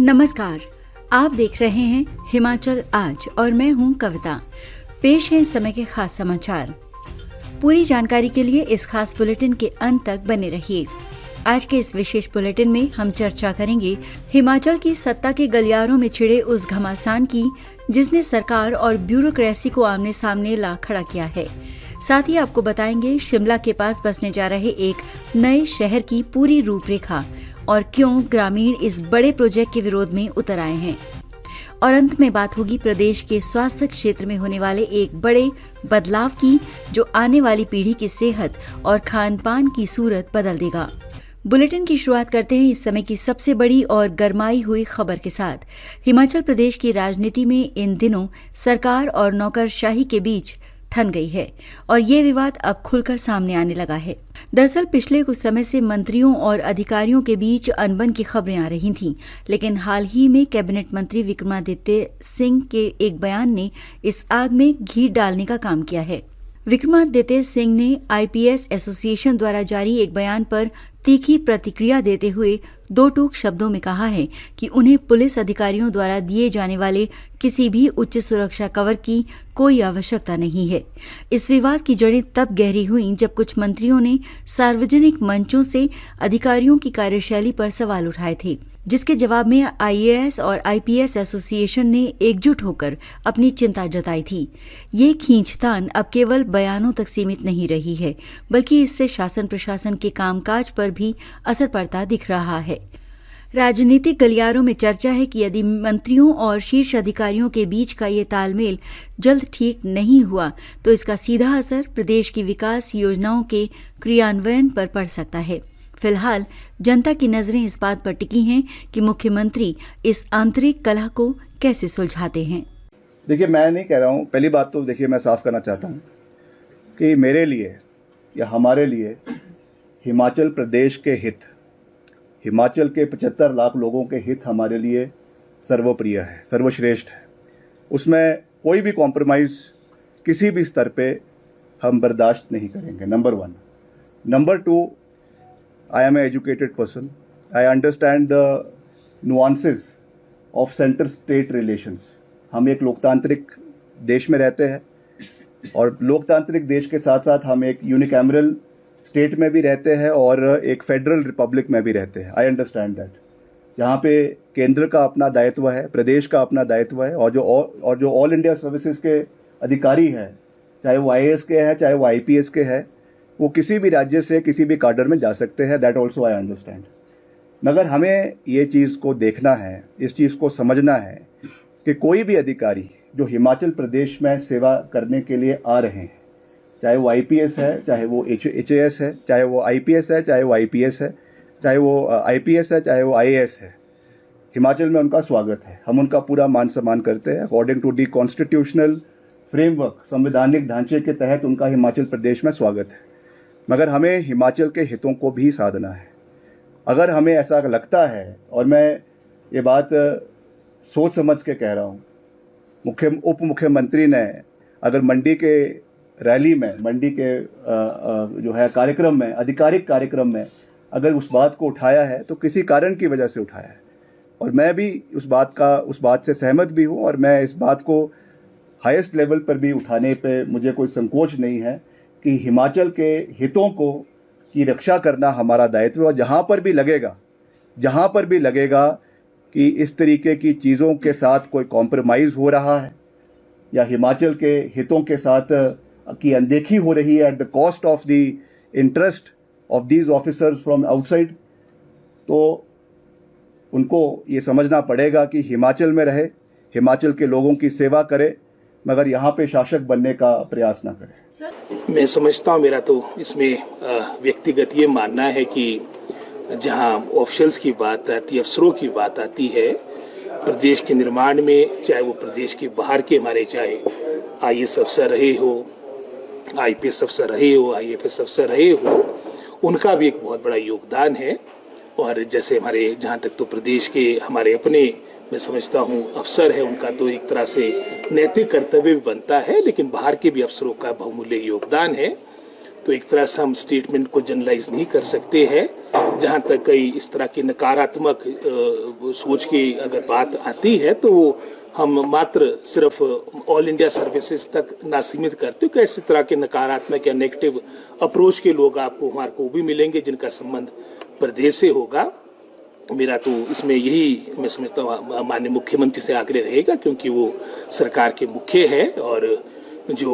नमस्कार, आप देख रहे हैं हिमाचल आज और मैं हूं कविता। पेश है इस समय के खास समाचार। पूरी जानकारी के लिए इस खास बुलेटिन के अंत तक बने रहिए। आज के इस विशेष बुलेटिन में हम चर्चा करेंगे हिमाचल की सत्ता के गलियारों में छिड़े उस घमासान की जिसने सरकार और ब्यूरोक्रेसी को आमने सामने ला खड़ा किया है। साथ ही आपको बताएंगे शिमला के पास बसने जा रहे एक नए शहर की पूरी रूपरेखा और क्यों ग्रामीण इस बड़े प्रोजेक्ट के विरोध में उतर आए हैं। और अंत में बात होगी प्रदेश के स्वास्थ्य क्षेत्र में होने वाले एक बड़े बदलाव की जो आने वाली पीढ़ी की सेहत और खान पान की सूरत बदल देगा। बुलेटिन की शुरुआत करते हैं इस समय की सबसे बड़ी और गरमाई हुई खबर के साथ। हिमाचल प्रदेश की राजनीति में इन दिनों सरकार और नौकरशाही के बीच ठन गई है और ये विवाद अब खुलकर सामने आने लगा है। दरअसल पिछले कुछ समय से मंत्रियों और अधिकारियों के बीच अनबन की खबरें आ रही थीं, लेकिन हाल ही में कैबिनेट मंत्री विक्रमादित्य सिंह के एक बयान ने इस आग में घी डालने का काम किया है। विक्रमादित्य सिंह ने आईपीएस एसोसिएशन द्वारा जारी एक बयान पर तीखी प्रतिक्रिया देते हुए दो टूक शब्दों में कहा है कि उन्हें पुलिस अधिकारियों द्वारा दिए जाने वाले किसी भी उच्च सुरक्षा कवर की कोई आवश्यकता नहीं है। इस विवाद की जड़ें तब गहरी हुईं जब कुछ मंत्रियों ने सार्वजनिक मंचों से अधिकारियों की कार्यशैली पर सवाल उठाए थे, जिसके जवाब में आईएएस और आईपीएस एसोसिएशन ने एकजुट होकर अपनी चिंता जताई थी। ये खींचतान अब केवल बयानों तक सीमित नहीं रही है, बल्कि इससे शासन प्रशासन के कामकाज पर भी असर पड़ता दिख रहा है। राजनीतिक गलियारों में चर्चा है कि यदि मंत्रियों और शीर्ष अधिकारियों के बीच का ये तालमेल जल्द ठीक नहीं हुआ तो इसका सीधा असर प्रदेश की विकास योजनाओं के क्रियान्वयन पर पड़ सकता है। फिलहाल जनता की नजरें इस बात पर टिकी हैं कि मुख्यमंत्री इस आंतरिक कलह को कैसे सुलझाते हैं। देखिए, मैं नहीं कह रहा हूँ, पहली बात तो देखिए मैं साफ करना चाहता हूँ कि मेरे लिए या हमारे लिए हिमाचल प्रदेश के हित, हिमाचल के 75 लाख लोगों के हित हमारे लिए सर्वप्रिय है, सर्वश्रेष्ठ है। उसमें कोई भी कॉम्प्रोमाइज़ किसी भी स्तर पे हम बर्दाश्त नहीं करेंगे, number 1। Number 2, I am an educated person. I understand the nuances of center-state relations. हम एक लोकतांत्रिक देश में रहते हैं और लोकतांत्रिक देश के साथ साथ हम एक यूनिकैमरल स्टेट में भी रहते हैं और एक फेडरल रिपब्लिक में भी रहते हैं। I understand that. यहाँ पे केंद्र का अपना दायित्व है, प्रदेश का अपना दायित्व है और जो ऑल इंडिया सर्विसेज के अधिकारी हैं, चाहे वो आईएएस के हैं चाहे वो आईपीएस के हैं, वो किसी भी राज्य से किसी भी काडर में जा सकते हैं। That also I understand. मगर हमें ये चीज़ को देखना है, इस चीज़ को समझना है कि कोई भी अधिकारी जो हिमाचल प्रदेश में सेवा करने के लिए आ रहे हैं, चाहे वो आईपीएस है, चाहे वो एचएएस है, चाहे वो आईपीएस है, चाहे वो आईपीएस है, चाहे वो आईपीएस है, चाहे वो आईएएस है, हिमाचल में उनका स्वागत है। हम उनका पूरा मान सम्मान करते हैं। According to the constitutional framework, संवैधानिक ढांचे के तहत उनका हिमाचल प्रदेश में स्वागत है। मगर हमें हिमाचल के हितों को भी साधना है। अगर हमें ऐसा लगता है, और मैं ये बात सोच समझ के कह रहा हूँ, उप मुख्यमंत्री ने अगर मंडी के रैली में, मंडी के जो है कार्यक्रम में, आधिकारिक कार्यक्रम में अगर उस बात को उठाया है तो किसी कारण की वजह से उठाया है और मैं भी उस बात से सहमत भी हूँ और मैं इस बात को हाईएस्ट लेवल पर भी उठाने पे मुझे कोई संकोच नहीं है कि हिमाचल के हितों की रक्षा करना हमारा दायित्व है। और जहाँ पर भी लगेगा कि इस तरीके की चीज़ों के साथ कोई कॉम्प्रोमाइज़ हो रहा है या हिमाचल के हितों के साथ की अनदेखी हो रही है at the cost of the interest of these officers from outside, तो उनको ये समझना पड़ेगा कि हिमाचल में रहे, हिमाचल के लोगों की सेवा करे, मगर यहाँ पे शासक बनने का प्रयास ना करें। मैं समझता हूँ, मेरा तो इसमें व्यक्तिगत ये मानना है कि जहाँ ऑफिशियल्स की बात आती है, अफसरों की बात आती है प्रदेश के निर्माण में, चाहे वो प्रदेश के बाहर के हमारे, चाहे आईएएस अफसर रहे हो, आईपीएस अफसर रहे हो, आईएफएस अफसर रहे हो, उनका भी एक बहुत बड़ा योगदान है। और जैसे हमारे जहाँ तक तो प्रदेश के हमारे अपने, मैं समझता हूँ अफसर है, उनका तो एक तरह से नैतिक कर्तव्य भी बनता है, लेकिन बाहर के भी अफसरों का बहुमूल्य योगदान है। तो एक तरह से हम स्टेटमेंट को जनरलाइज नहीं कर सकते हैं। जहाँ तक कई इस तरह की नकारात्मक सोच की अगर बात आती है तो वो हम मात्र सिर्फ ऑल इंडिया सर्विसेज तक ना सीमित करते, कि इस तरह के नकारात्मक या नेगेटिव अप्रोच के लोग आपको हमारे को भी मिलेंगे जिनका संबंध प्रदेश से होगा। मेरा तो इसमें यही मैं समझता हूँ माननीय मुख्यमंत्री से आग्रह रहेगा, क्योंकि वो सरकार के मुख्य है और जो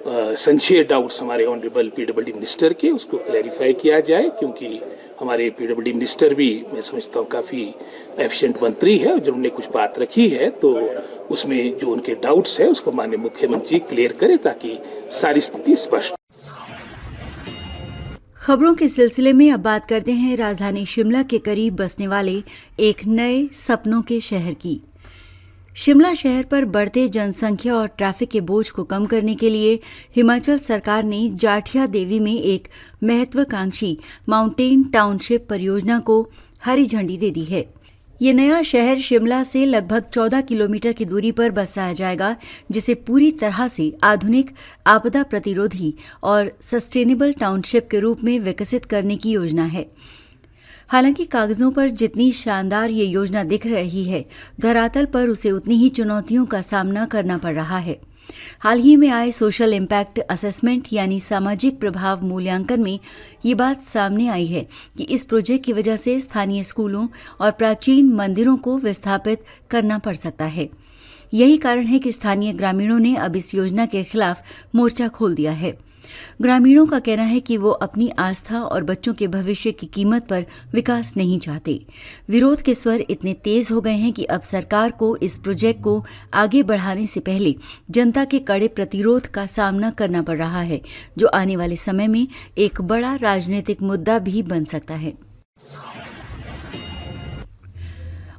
संशय डाउट्स हमारे ऑनरेबल पीडब्ल्यूडी मिनिस्टर के उसको क्लैरिफाई किया जाए, क्योंकि हमारे पीडब्ल्यूडी मिनिस्टर भी मैं समझता हूँ काफ़ी एफिशिएंट मंत्री है। जब उन्होंने कुछ बात रखी है तो उसमें जो उनके डाउट्स है उसको माननीय मुख्यमंत्री क्लियर करे ताकि सारी स्थिति स्पष्ट। खबरों के सिलसिले में अब बात करते हैं राजधानी शिमला के करीब बसने वाले एक नए सपनों के शहर की। शिमला शहर पर बढ़ते जनसंख्या और ट्रैफिक के बोझ को कम करने के लिए हिमाचल सरकार ने जाठिया देवी में एक महत्वाकांक्षी माउंटेन टाउनशिप परियोजना को हरी झंडी दे दी है। ये नया शहर शिमला से लगभग 14 किलोमीटर की दूरी पर बसाया जाएगा, जिसे पूरी तरह से आधुनिक, आपदा प्रतिरोधी और सस्टेनेबल टाउनशिप के रूप में विकसित करने की योजना है। हालांकि कागजों पर जितनी शानदार ये योजना दिख रही है, धरातल पर उसे उतनी ही चुनौतियों का सामना करना पड़ रहा है। हाल ही में आए सोशल इम्पैक्ट असेसमेंट यानी सामाजिक प्रभाव मूल्यांकन में ये बात सामने आई है कि इस प्रोजेक्ट की वजह से स्थानीय स्कूलों और प्राचीन मंदिरों को विस्थापित करना पड़ सकता है। यही कारण है कि स्थानीय ग्रामीणों ने अब इस योजना के खिलाफ मोर्चा खोल दिया है। ग्रामीणों का कहना है कि वो अपनी आस्था और बच्चों के भविष्य की कीमत पर विकास नहीं चाहते। विरोध के स्वर इतने तेज हो गए हैं कि अब सरकार को इस प्रोजेक्ट को आगे बढ़ाने से पहले जनता के कड़े प्रतिरोध का सामना करना पड़ रहा है, जो आने वाले समय में एक बड़ा राजनीतिक मुद्दा भी बन सकता है।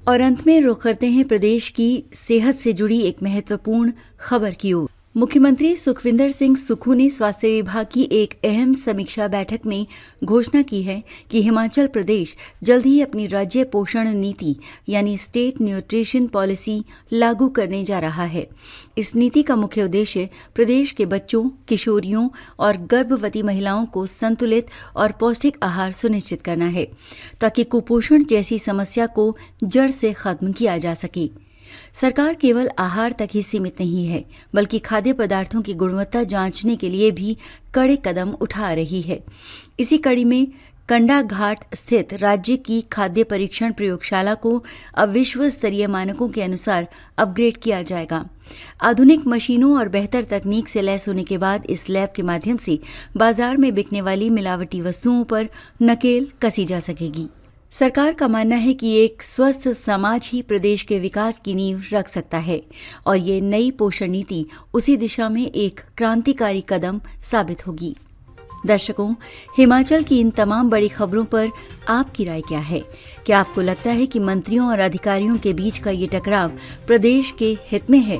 और अंत में रुख करते हैं प्रदेश की सेहत से जुड़ी एक महत्वपूर्ण खबर की ओर। मुख्यमंत्री सुखविंदर सिंह सुक्खू ने स्वास्थ्य विभाग की एक अहम समीक्षा बैठक में घोषणा की है कि हिमाचल प्रदेश जल्द ही अपनी राज्य पोषण नीति यानी स्टेट न्यूट्रिशन पॉलिसी लागू करने जा रहा है। इस नीति का मुख्य उद्देश्य प्रदेश के बच्चों, किशोरियों और गर्भवती महिलाओं को संतुलित और पौष्टिक आहार सुनिश्चित करना है, ताकि कुपोषण जैसी समस्या को जड़ से खत्म किया जा सके। सरकार केवल आहार तक ही सीमित नहीं है, बल्कि खाद्य पदार्थों की गुणवत्ता जांचने के लिए भी कड़े कदम उठा रही है। इसी कड़ी में कंडाघाट स्थित राज्य की खाद्य परीक्षण प्रयोगशाला को अब विश्व स्तरीय मानकों के अनुसार अपग्रेड किया जाएगा। आधुनिक मशीनों और बेहतर तकनीक से लैस होने के बाद इस लैब के माध्यम से बाजार में बिकने वाली मिलावटी वस्तुओं पर नकेल कसी जा सकेगी। सरकार का मानना है कि एक स्वस्थ समाज ही प्रदेश के विकास की नींव रख सकता है और ये नई पोषण नीति उसी दिशा में एक क्रांतिकारी कदम साबित होगी। दर्शकों, हिमाचल की इन तमाम बड़ी खबरों पर आपकी राय क्या है? क्या आपको लगता है कि मंत्रियों और अधिकारियों के बीच का ये टकराव प्रदेश के हित में है?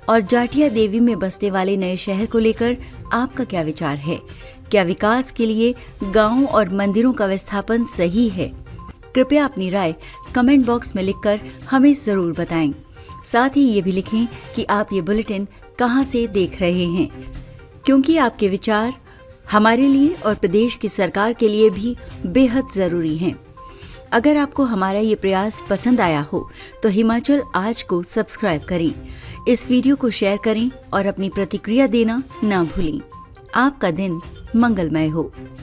और जाठिया देवी में बसने वाले नए शहर को लेकर आपका क्या विचार है? क्या विकास के लिए गांवों और मंदिरों का विस्थापन सही है? कृपया अपनी राय कमेंट बॉक्स में लिखकर हमें जरूर बताएं। साथ ही ये भी लिखें कि आप ये बुलेटिन कहां से देख रहे हैं, क्योंकि आपके विचार हमारे लिए और प्रदेश की सरकार के लिए भी बेहद जरूरी हैं। अगर आपको हमारा ये प्रयास पसंद आया हो तो हिमाचल आज को सब्सक्राइब करें, इस वीडियो को शेयर करें और अपनी प्रतिक्रिया देना ना भूलें। आपका दिन मंगलमय हो।